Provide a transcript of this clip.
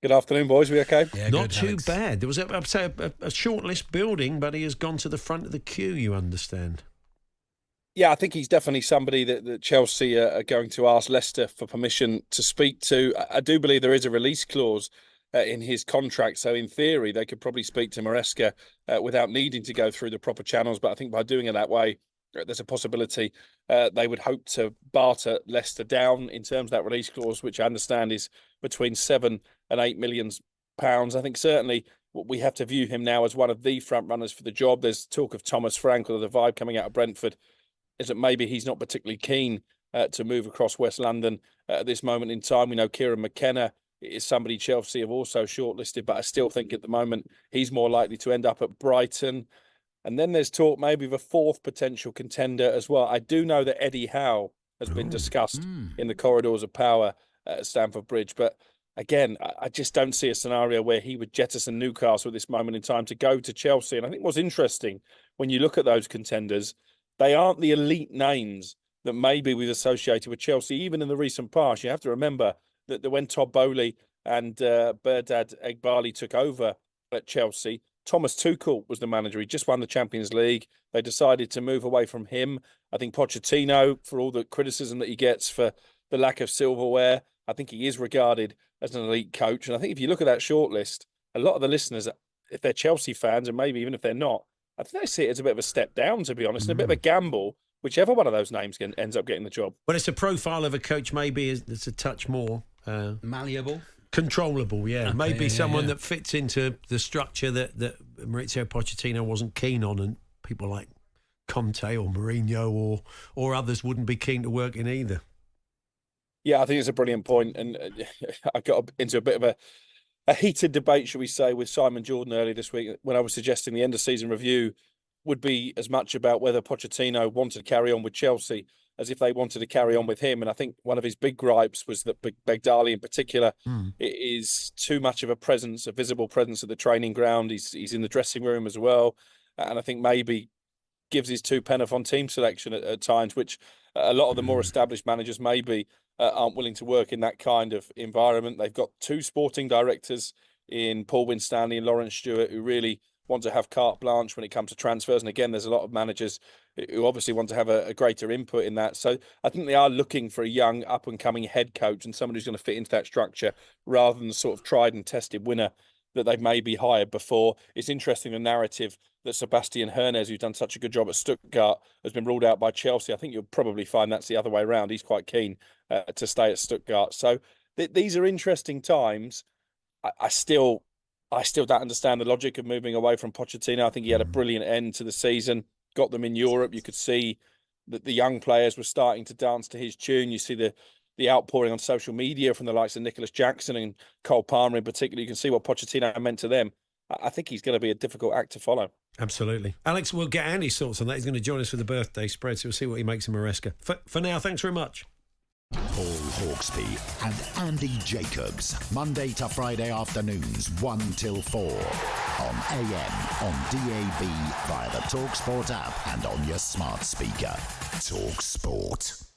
Good afternoon, boys. We okay? Yeah, Not good, too Alex. bad. There was, I'd say, a short list building, but he has gone to the front of the queue, you understand. Yeah, I think he's definitely somebody that Chelsea are going to ask Leicester for permission to speak to. I do believe there is a release clause in his contract, so in theory they could probably speak to Maresca without needing to go through the proper channels. But I think by doing it that way, there's a possibility they would hope to barter Leicester down in terms of that release clause, which I understand is between £7 and £8 million. I think certainly we have to view him now as one of the front runners for the job. There's talk of Thomas Frank, or the vibe coming out of Brentford is that maybe he's not particularly keen to move across West London at this moment in time. We know Kieran McKenna is somebody Chelsea have also shortlisted, but I still think at the moment he's more likely to end up at Brighton. And then there's talk maybe of a fourth potential contender as well. I do know that Eddie Howe has been discussed in the corridors of power at Stamford Bridge, but again, I just don't see a scenario where he would jettison Newcastle at this moment in time to go to Chelsea. And I think what's interesting when you look at those contenders, they aren't the elite names that maybe we've associated with Chelsea, even in the recent past. You have to remember that when Todd Bowley and Berdad Egbali took over at Chelsea, Thomas Tuchel was the manager. He just won the Champions League. They decided to move away from him. I think Pochettino, for all the criticism that he gets for the lack of silverware, I think he is regarded as an elite coach. And I think if you look at that shortlist, a lot of the listeners, if they're Chelsea fans, and maybe even if they're not, I think they see it as a bit of a step down, to be honest, and a bit of a gamble, whichever one of those names ends up getting the job. Well, it's a profile of a coach maybe it's a touch more... malleable. Controllable, yeah. Okay, maybe yeah, someone yeah. that fits into the structure that Maurizio Pochettino wasn't keen on, and people like Conte or Mourinho or others wouldn't be keen to work in either. Yeah, I think it's a brilliant point. And I got into a bit of a heated debate, shall we say, with Simon Jordan earlier this week when I was suggesting the end-of-season review would be as much about whether Pochettino wanted to carry on with Chelsea as if they wanted to carry on with him. And I think one of his big gripes was that Begdali in particular is too much of a presence, a visible presence at the training ground. He's in the dressing room as well. And I think maybe gives his two penneth on team selection at times, which a lot of the more established managers maybe aren't willing to work in that kind of environment. They've got two sporting directors in Paul Winstanley and Lawrence Stewart who really want to have carte blanche when it comes to transfers. And again, there's a lot of managers who obviously want to have a greater input in that. So I think they are looking for a young up-and-coming head coach and someone who's going to fit into that structure rather than the sort of tried and tested winner that they've maybe hired before. It's interesting, the narrative that Sebastian Hernes, who's done such a good job at Stuttgart, has been ruled out by Chelsea. I think you'll probably find that's the other way around. He's quite keen to stay at Stuttgart. So these are interesting times. I still don't understand the logic of moving away from Pochettino. I think he had a brilliant end to the season, got them in Europe. You could see that the young players were starting to dance to his tune. You see the outpouring on social media from the likes of Nicholas Jackson and Cole Palmer in particular. You can see what Pochettino meant to them. I think he's going to be a difficult act to follow. Absolutely. Alex, we'll get Andy's thoughts on that. He's going to join us for the birthday spread, so we'll see what he makes of Maresca. For now, thanks very much. Paul Hawksbee and Andy Jacobs, Monday to Friday afternoons 1 till 4 on AM, on DAB, via the talkSPORT app and on your smart speaker. talkSPORT.